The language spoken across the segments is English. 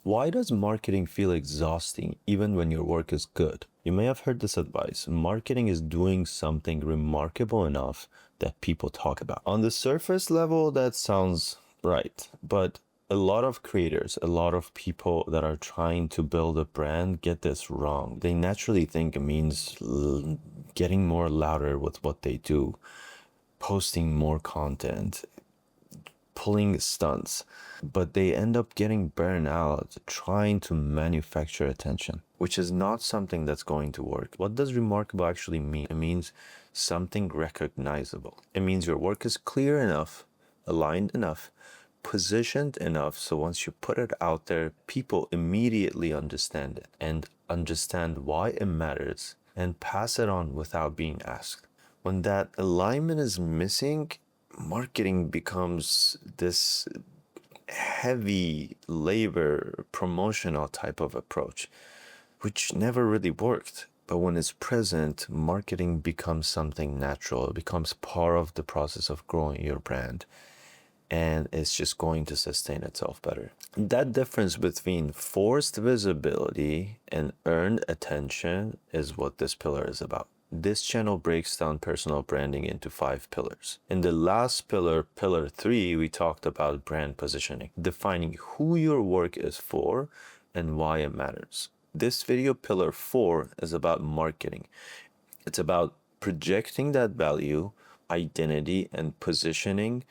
Why does marketing feel exhausting even when your work is good? You may have heard this advice. Marketing is doing something remarkable enough that people talk about. On the surface level, that sounds right. But a lot of creators, a lot of people that are trying to build a brand get this wrong. They naturally think it means getting more louder with what they do, posting more content, pulling stunts, but they end up getting burned out trying to manufacture attention, which is not something that's going to work. What does remarkable actually mean? It means something recognizable. It means your work is clear enough, aligned enough, positioned enough, so once you put it out there, people immediately understand it and understand why it matters and pass it on without being asked. When that alignment is missing, marketing becomes this heavy labor promotional type of approach, which never really worked. But when it's present, marketing becomes something natural. It becomes part of the process of growing your brand, and it's just going to sustain itself better. That difference between forced visibility and earned attention is what this pillar is about. This channel breaks down personal branding into 5 pillars. In the last pillar, pillar 3, we talked about brand positioning, defining who your work is for and why it matters. This video, pillar 4, is about marketing. It's about projecting that value, identity, and positioning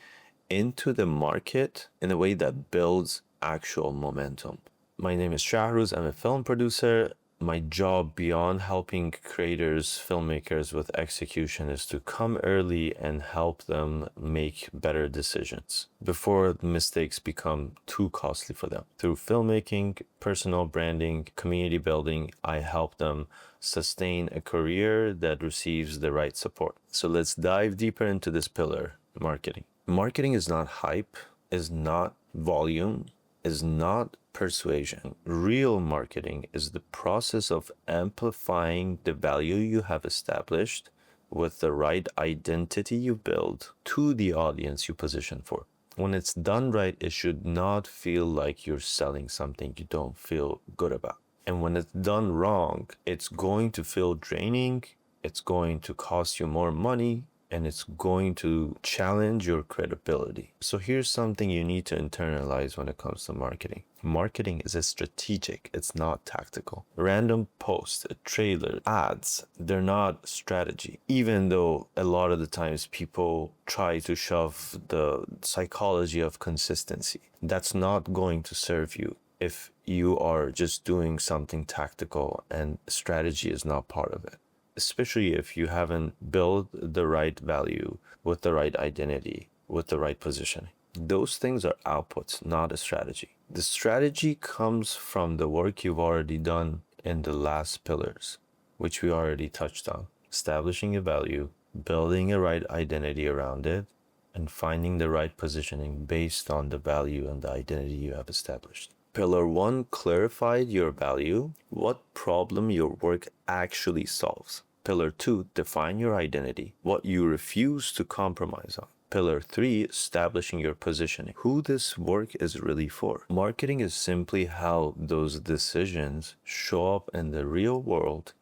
into the market in a way that builds actual momentum. My name is Shahruz. I'm a film producer. My job beyond helping creators, filmmakers with execution is to come early and help them make better decisions before the mistakes become too costly for them. Through filmmaking, personal branding, community building, I help them sustain a career that receives the right support. So let's dive deeper into this pillar, marketing. Marketing is not hype, is not volume, is not persuasion. Real marketing is the process of amplifying the value you have established with the right identity you build to the audience you position for. When it's done right, it should not feel like you're selling something you don't feel good about. And when it's done wrong, it's going to feel draining, it's going to cost you more money, and it's going to challenge your credibility. So here's something you need to internalize when it comes to marketing. Marketing is strategic, it's not tactical. Random posts, a trailer, ads, they're not strategy. Even though a lot of the times people try to shove the psychology of consistency, that's not going to serve you if you are just doing something tactical and strategy is not part of it. Especially if you haven't built the right value with the right identity, with the right positioning. Those things are outputs, not a strategy. The strategy comes from the work you've already done in the last pillars, which we already touched on. Establishing a value, building a right identity around it, and finding the right positioning based on the value and the identity you have established. Pillar 1 clarified your value, what problem your work actually solves. Pillar 2, define your identity, what you refuse to compromise on. Pillar 3, establishing your positioning, who this work is really for. Marketing is simply how those decisions show up in the real world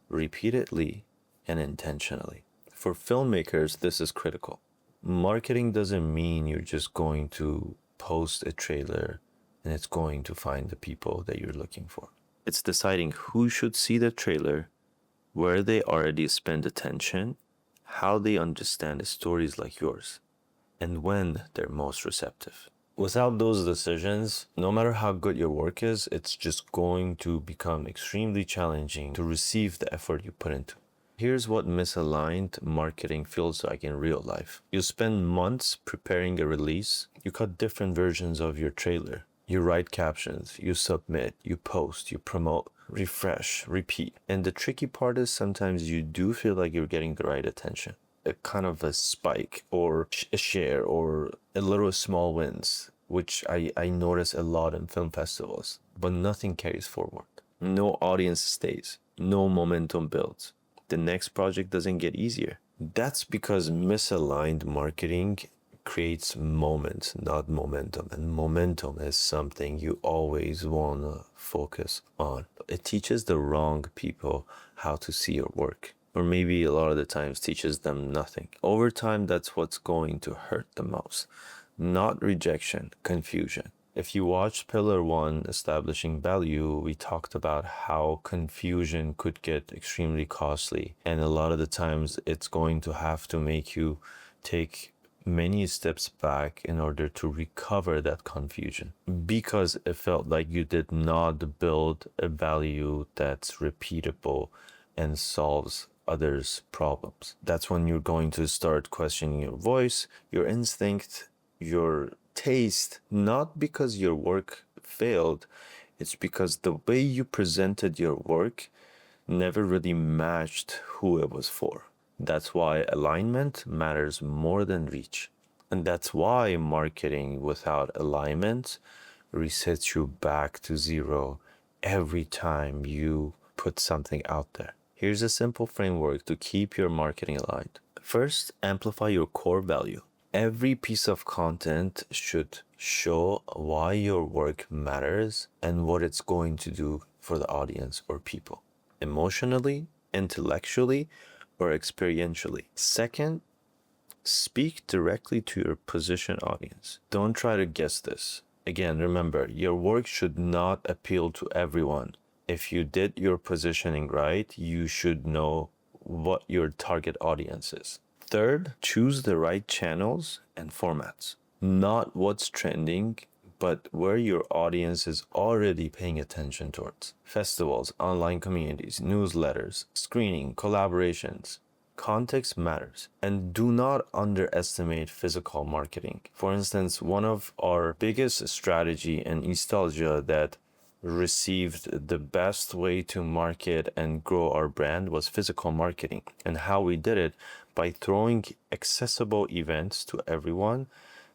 repeatedly and intentionally. For filmmakers, this is critical. Marketing doesn't mean you're just going to post a trailer and it's going to find the people that you're looking for. It's deciding who should see the trailer, where they already spend attention, how they understand stories like yours, and when they're most receptive. Without those decisions, no matter how good your work is, it's just going to become extremely challenging to receive the effort you put into. Here's what misaligned marketing feels like in real life. You spend months preparing a release, you cut different versions of your trailer. You write captions, you submit, you post, you promote, refresh, repeat. And the tricky part is sometimes you do feel like you're getting the right attention. A kind of a spike or a share or a little small wins, which I notice a lot in film festivals. But nothing carries forward. No audience stays. No momentum builds. The next project doesn't get easier. That's because misaligned marketing creates moments, not momentum. And momentum is something you always want to focus on. It teaches the wrong people how to see your work, or maybe a lot of the times teaches them nothing. Over time, that's what's going to hurt the most. Not rejection, confusion. If you watch Pillar 1, Establishing Value, we talked about how confusion could get extremely costly. And a lot of the times it's going to have to make you take many steps back in order to recover that confusion, because it felt like you did not build a value that's repeatable and solves others' problems. That's when you're going to start questioning your voice, your instinct, your taste, not because your work failed, it's because the way you presented your work never really matched who it was for. That's why alignment matters more than reach. And that's why marketing without alignment resets you back to zero every time you put something out there. Here's a simple framework to keep your marketing aligned. First, amplify your core value. Every piece of content should show why your work matters and what it's going to do for the audience or people, emotionally, intellectually, or experientially. Second, speak directly to your position audience. Don't try to guess this. Again, remember, your work should not appeal to everyone. If you did your positioning right, you should know what your target audience is. Third, choose the right channels and formats. Not what's trending, but where your audience is already paying attention towards. Festivals, online communities, newsletters, screening, collaborations. Context matters, and do not underestimate physical marketing. For instance, one of our biggest strategy in Nostalgia that received the best way to market and grow our brand was physical marketing. And how we did it by throwing accessible events to everyone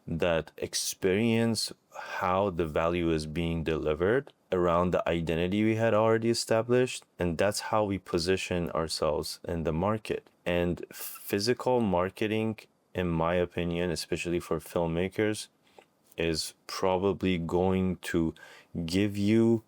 that experience how the value is being delivered around the identity we had already established. And that's how we position ourselves in the market. And physical marketing, in my opinion, especially for filmmakers, is probably going to give you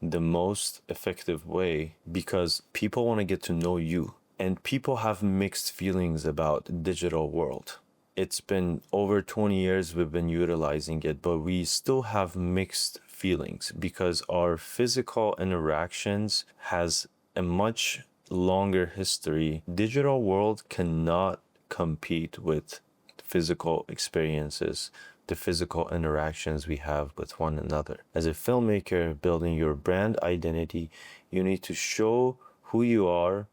the most effective way, because people want to get to know you, and people have mixed feelings about digital world. It's been over 20 years we've been utilizing it, but we still have mixed feelings because our physical interactions has a much longer history. Digital world cannot compete with physical experiences, the physical interactions we have with one another. As a filmmaker building your brand identity, you need to show who you are,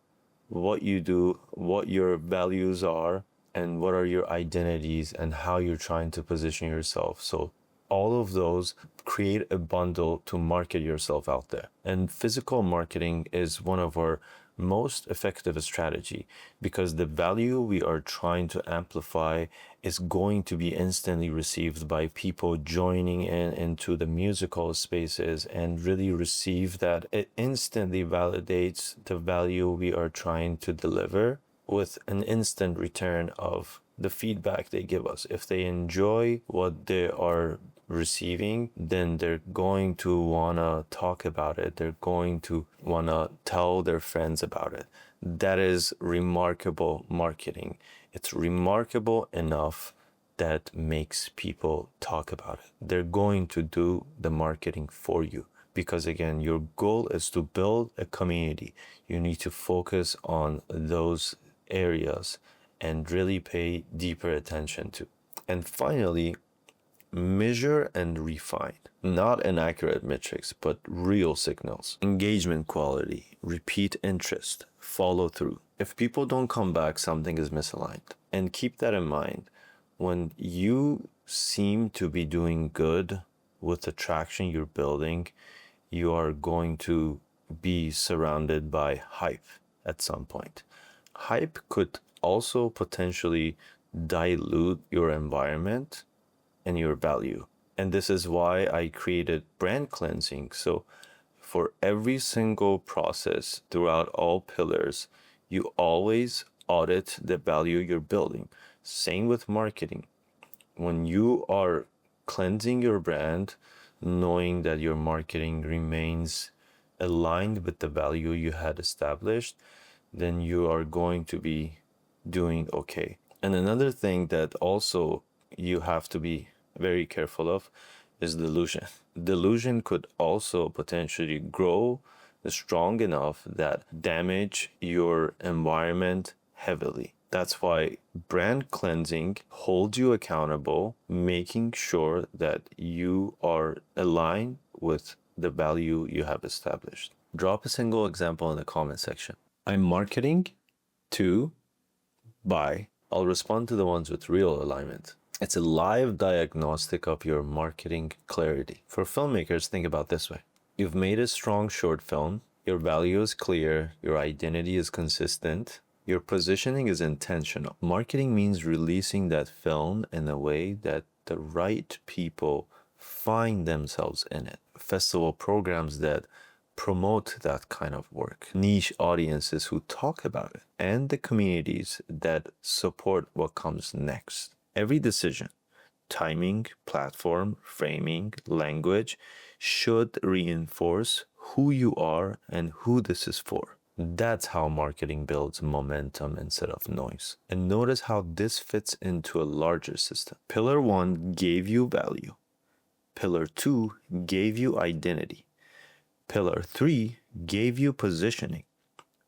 what you do, what your values are, and what are your identities and how you're trying to position yourself. So all of those create a bundle to market yourself out there. And physical marketing is one of our most effective strategy, because the value we are trying to amplify is going to be instantly received by people joining into the musical spaces and really receive that. It instantly validates the value we are trying to deliver with an instant return of the feedback they give us. If they enjoy what they are receiving, then they're going to wanna talk about it. They're going to wanna tell their friends about it. That is remarkable marketing. It's remarkable enough that makes people talk about it. They're going to do the marketing for you, because again, your goal is to build a community. You need to focus on those areas and really pay deeper attention to. And finally, measure and refine. Not inaccurate metrics, but real signals. Engagement quality, repeat interest, follow through. If people don't come back, something is misaligned. And keep that in mind. When you seem to be doing good with the traction you're building, you are going to be surrounded by hype at some point. Hype could also potentially dilute your environment and your value. And this is why I created brand cleansing. So for every single process throughout all pillars, you always audit the value you're building. Same with marketing. when you are cleansing your brand, knowing that your marketing remains aligned with the value you had established, then you are going to be doing okay. And another thing that also you have to be very careful of is delusion. Delusion could also potentially grow strong enough that damage your environment heavily. That's why brand cleansing holds you accountable, making sure that you are aligned with the value you have established. Drop a single example in the comment section. I'm marketing to buy. I'll respond to the ones with real alignment. It's a live diagnostic of your marketing clarity. For filmmakers, think about this way. You've made a strong short film, your value is clear, your identity is consistent, your positioning is intentional. Marketing means releasing that film in a way that the right people find themselves in it. Festival programs that promote that kind of work, niche audiences who talk about it, and the communities that support what comes next. Every decision, timing, platform, framing, language, should reinforce who you are and who this is for. That's how marketing builds momentum instead of noise. And notice how this fits into a larger system. Pillar 1 gave you value. Pillar 2 gave you identity. Pillar 3 gave you positioning.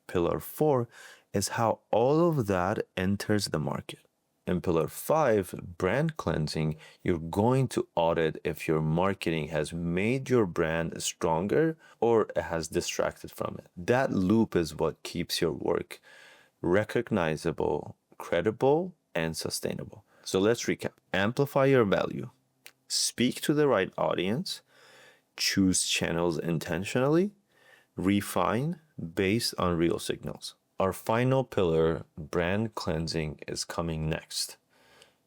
Pillar 4 is how all of that enters the market. In Pillar 5, brand cleansing, you're going to audit if your marketing has made your brand stronger or it has distracted from it. That loop is what keeps your work recognizable, credible, and sustainable. So let's recap. Amplify your value. Speak to the right audience. Choose channels intentionally. Refine based on real signals. Our final pillar, brand cleansing, is coming next.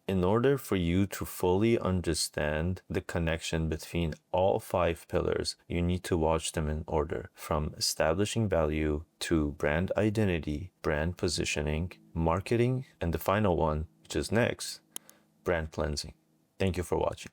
In order for you to fully understand the connection between all 5 pillars, you need to watch them in order, from establishing value to brand identity, brand positioning, marketing, and the final one, which is next, brand cleansing. Thank you for watching.